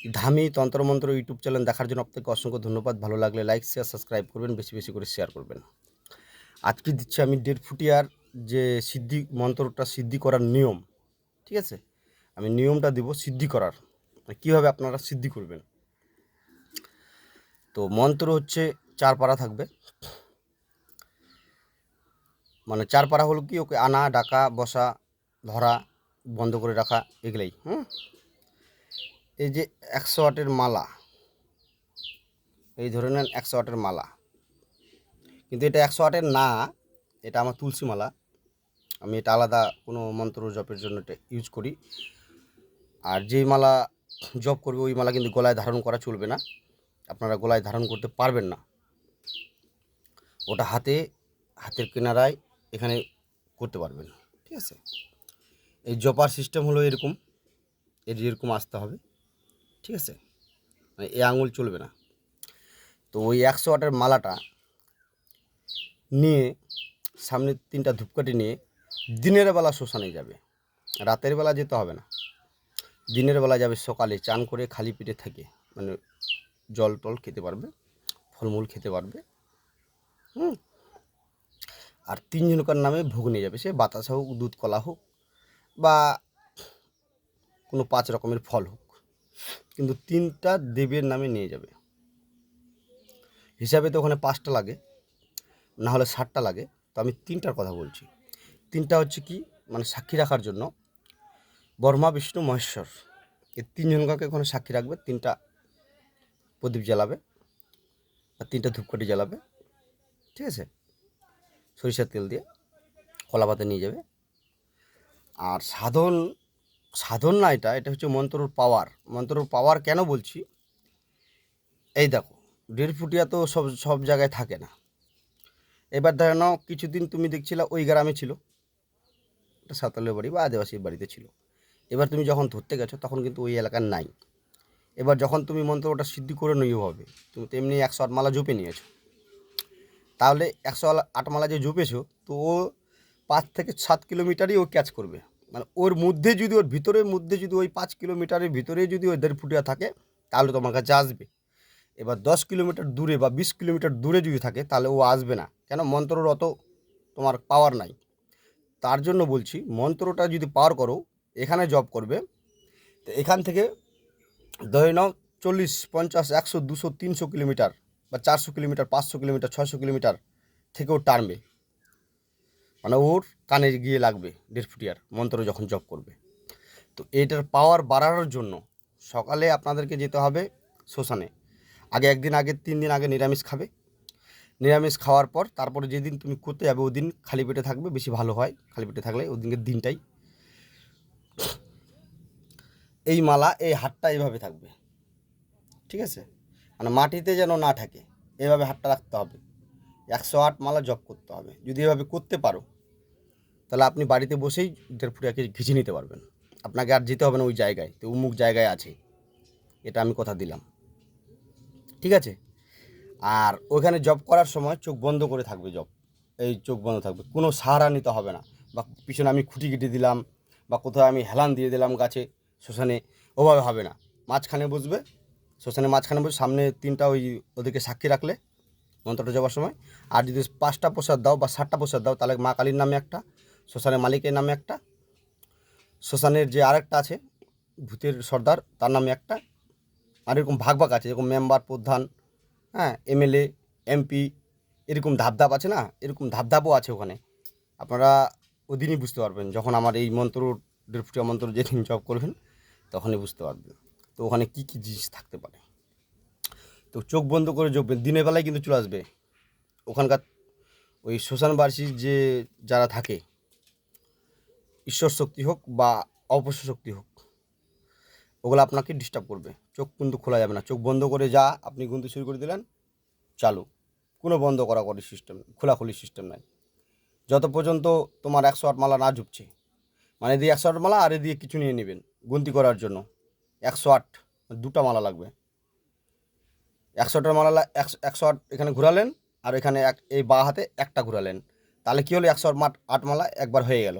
ধামি তন্ত্রমন্ত্র YouTube channel দেখার জন্য আপনাকে অসংখ্য ধন্যবাদ। ভালো লাগলে লাইক, শেয়ার, সাবস্ক্রাইব করবেন, বেশি বেশি করে শেয়ার করবেন। আজকে দিচ্ছি আমি 1.5 ফুটিয়ার যে সিদ্ধি মন্ত্রটা সিদ্ধি করার নিয়ম, ঠিক আছে? আমি নিয়মটা দিব সিদ্ধি করার, কীভাবে আপনারা সিদ্ধি করবেন। তো মন্ত্র হচ্ছে 4 পারা থাকবে, মানে 4 পারা হলো কি, ওকে আনা, ডাকা, বসা, ধরা, বন্ধ করে রাখা, এগুলাই। এই যে 100 ওয়াটের মালা, এই ধরে নেন 100 ওয়াটের মালা, কিন্তু এটা 100 ওয়াটের না, এটা আমার তুলসী মালা। আমি এটা আলাদা কোনো মন্ত্র জপের জন্য এটা ইউজ করি। আর যেই মালা জপ করবে ওই মালা কিন্তু গলায় ধারণ করা চলবে না, আপনারা গলায় ধারণ করতে পারবেন না। ওটা হাতের কিনারায় এখানে করতে পারবেন, ঠিক আছে? এই জপার সিস্টেম হলো এরকম, এরকম আসতে হবে, ঠিক আছে? মানে এই আঙুল চলবে না। তো ওই 100 ওয়াটের মালাটা নিয়ে সামনে 3টা ধূপকাঠি নিয়ে দিনের বেলা শ্মশানে যাবে, রাতের বেলা যেতে হবে না। দিনের বেলা যাবে, সকালে চান করে খালি পেটে থাকে, মানে জল টল খেতে পারবে, ফলমূল খেতে পারবে। আর 3 জনকার নামে ভোগ নিয়ে যাবে, সে বাতাসা হোক, দুধ কলা হোক, বা কোনো 5 রকমের ফল হোক, কিন্তু 3টা দেবের নামে নিয়ে যাবে। হিসাবে তো ওখানে 5টা লাগে, না হলে 60টা লাগে, তো আমি 3টার কথা বলছি। 3টা হচ্ছে কি, মানে সাক্ষী রাখার জন্য ব্রহ্মা, বিষ্ণু, মহেশ্বর, এই 3 জনকাকে ওখানে সাক্ষী রাখবে। 3টা প্রদীপ জ্বালাবে আর 3টা ধূপকাঠি জ্বালাবে, ঠিক আছে? সরিষার তেল দিয়ে কলা পাতা নিয়ে যাবে। আর সাধন না, এটা হচ্ছে মন্ত্রর পাওয়ার। কেন বলছি, এই দেখো 1.5 ফুটিয়া তো সব জায়গায় থাকে না। এবার ধরে নাও কিছুদিন তুমি দেখছিলে ওই গ্রামে ছিল, একটা সাঁওতালের বাড়ি বা আদিবাসীর বাড়িতে ছিল। এবার তুমি যখন ধরতে গেছো তখন কিন্তু ওই এলাকার নাই। এবার যখন তুমি মন্ত্রটা সিদ্ধি করে নিয়ে হবে, তুমি তো এমনি 108 মালা জপে নিয়েছো, তাহলে 108 মালা যে জপেছো, তো ও 5 থেকে 7 কিলোমিটারই ও ক্যাচ করবে। মানে ওর মধ্যে যদি, ওর ভিতরের মধ্যে যদি ওই 5 কিলোমিটারের ভিতরে যদি ওই 1.5 ফুটিয়া থাকে, তাহলে তোমার কাছে আসবে। এবার 10 কিলোমিটার দূরে বা 20 কিলোমিটার দূরে যদি থাকে, তাহলে ও আসবে না। কেন? মন্ত্রর অত তোমার পাওয়ার নাই। তার জন্য বলছি, মন্ত্রটা যদি পাওয়ার করো, এখানে জপ করবে, তো এখান থেকে ধরে নাও 40, 50, 100, 200, 300 কিলোমিটার বা 400 কিলোমিটার, 500 কিলোমিটার, 600 কিলোমিটার থেকে ও টানবে, মানে ওর কানে গিয়ে লাগবে 1.5 ফুটিয়ার মন্ত্র যখন জপ করবে। তো এটার পাওয়ার বাড়ানোর জন্য সকালে আপনাদেরকে যেতে হবে শ্মশানে। একদিন আগে, 3 দিন আগে নিরামিষ খাবে। নিরামিষ খাওয়ার পর তারপরে যেদিন তুমি করতে যাবে ওই দিন খালি পেটে থাকবে, বেশি ভালো হয় খালি পেটে থাকলে। ওই দিনকের দিনটাই এই মালা, এই হাতটা এইভাবে থাকবে, ঠিক আছে? মানে মাটিতে যেন না থাকে, এভাবে হাতটা রাখতে হবে। 108 মালা জপ করতে হবে। যদি এভাবে করতে পারো, তাহলে আপনি বাড়িতে বসেই 1.5 ফুটিয়াকে ঘিচে নিতে পারবেন। আপনাকে আর যেতে হবে না ওই জায়গায়, তো অমুক জায়গায় আছে, এটা আমি কথা দিলাম, ঠিক আছে? আর ওইখানে জব করার সময় চোখ বন্ধ করে থাকবে, এই চোখ বন্ধ থাকবে, কোনো সাহারা নিতে হবে না। বা পিছনে আমি খুঁটি কেটে দিলাম বা কোথাও আমি হেলান দিয়ে দিলাম গাছে, শ্মশানে, ওভাবে হবে না। মাঝখানে বসবে, শ্মশানে মাঝখানে বসে সামনে 3টা ওদেরকে সাক্ষী রাখলে মন্ত্রটা যাওয়ার সময়। আর যদি 5টা প্রসাদ দাও বা 7টা প্রসাদ দাও, তাহলে মা কালীর নামে একটা, শ্মশানের মালিকের নামে একটা, শ্মশানের যে আরেকটা আছে ভূতের সর্দার তার নামে একটা, আর এরকম ভাগ আছে, যেরকম মেম্বার, প্রধান, হ্যাঁ, এমএলএ, এমপি, এরকম ধাপ আছে না, এরকম ধাপও আছে ওখানে। আপনারা ওদিনই বুঝতে পারবেন, যখন আমার এই মন্ত্র 1.5 ফুটিয়া মন্ত্র যেদিন জপ করবেন তখনই বুঝতে পারবেন তো ওখানে কী কী জিনিস থাকতে পারে। তো চোখ বন্ধ করে জপবেন, দিনের বেলায় কিন্তু চলে আসবে ওখানকার ওই শ্মশানবাসীর যে যারা থাকে, ঈশ্বর শক্তি হোক বা অপশ্য শক্তি হোক, ওগুলো আপনাকে ডিস্টার্ব করবে। চোখ কিন্তু খোলা যাবে না, চোখ বন্ধ করে যা আপনি গুনতে শুরু করে দিলেন, চালু। কোনো বন্ধ করাকরি সিস্টেম, খোলাখুলি সিস্টেম নাই, যত পর্যন্ত তোমার 108 মালা না ঝুপছে। মানে এদিকে 108 মালা আর এদিকে কিছু নিয়ে নেবেন গুনতি করার জন্য। 108, 2টা মালা লাগবে। 108 মালা 108 এখানে ঘুরালেন, আর এখানে এই বাঁ হাতে একটা ঘুরালেন, তাহলে কী হলো, 108 মালা একবার হয়ে গেল।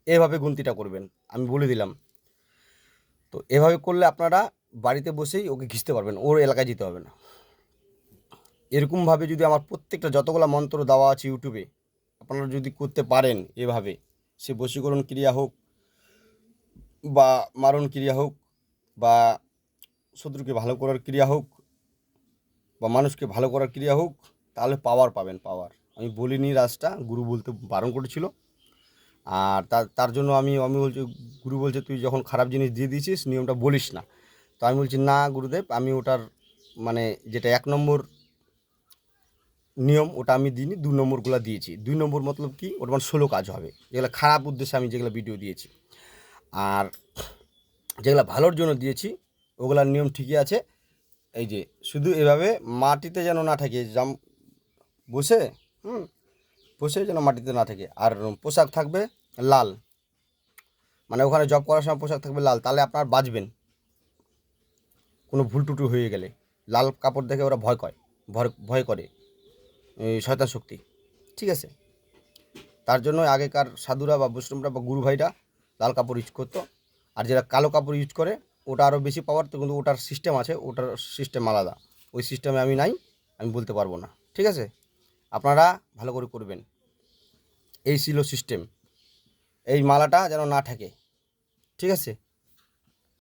এভাবে গুনতিটা করবেন, আমি বলে দিলাম। তো এভাবে করলে আপনারা বাড়িতে বসেই ওকে ঘিচতে পারবেন, ওর এলাকায় যেতে হবে না। এরকমভাবে যদি আমার প্রত্যেকটা যতগুলো মন্ত্র দেওয়া আছে ইউটিউবে আপনারা যদি করতে পারেন এভাবে, সে বশীকরণ ক্রিয়া হোক বা মারণ ক্রিয়া হোক বা শত্রুকে ভালো করার ক্রিয়া হোক বা মানুষকে ভালো করার ক্রিয়া হোক, তাহলে পাওয়ার পাবেন, পাওয়ার। আমি বলিনি রাজটা, গুরু বলতে বারণ করেছিল। আর তার জন্য আমি আমি বলছি, গুরু বলছে তুই যখন খারাপ জিনিস দিয়ে দিয়েছিস নিয়মটা বলিস না। তো আমি বলছি না গুরুদেব, আমি ওটার মানে যেটা 1 নম্বর নিয়ম ওটা আমি দিইনি, 2 নম্বরগুলো দিয়েছি। 2 নম্বর মতলব কি, ওটা মানে 16 কাজ হবে, যেগুলো খারাপ উদ্দেশ্যে আমি যেগুলো ভিডিও দিয়েছি। আর যেগুলো ভালোর জন্য দিয়েছি ওগুলার নিয়ম ঠিকই আছে। এই যে শুধু এভাবে মাটিতে যেন না থাকে, বসে বসে যেন মাটিতে না থাকে। আর পোশাক থাকবে লাল, মানে ওখানে জব করার সময় পোশাক থাকবে লাল, তাহলে আপনার বাঁচবেন কোনো ভুল টুটু হয়ে গেলে। লাল কাপড় দেখে ওরা ভয় করে, ভয় করে এই শয়তান শক্তি, ঠিক আছে। তার জন্য আগেকার সাধুরা বা বৈষ্ণবরা বা গুরু ভাইরা লাল কাপড় ইউজ করতো। আর যারা কালো কাপড় ইউজ করে ওটা আরও বেশি পাওয়ার, তো কিন্তু ওটার সিস্টেম আছে, ওটার সিস্টেম আলাদা। ওই সিস্টেমে আমি নাই, আমি বলতে পারবো না, ঠিক আছে। আপনারা ভালো করে করবেন। এই ছিল সিস্টেম, এই মালাটা যেন না থাকে, ঠিক আছে।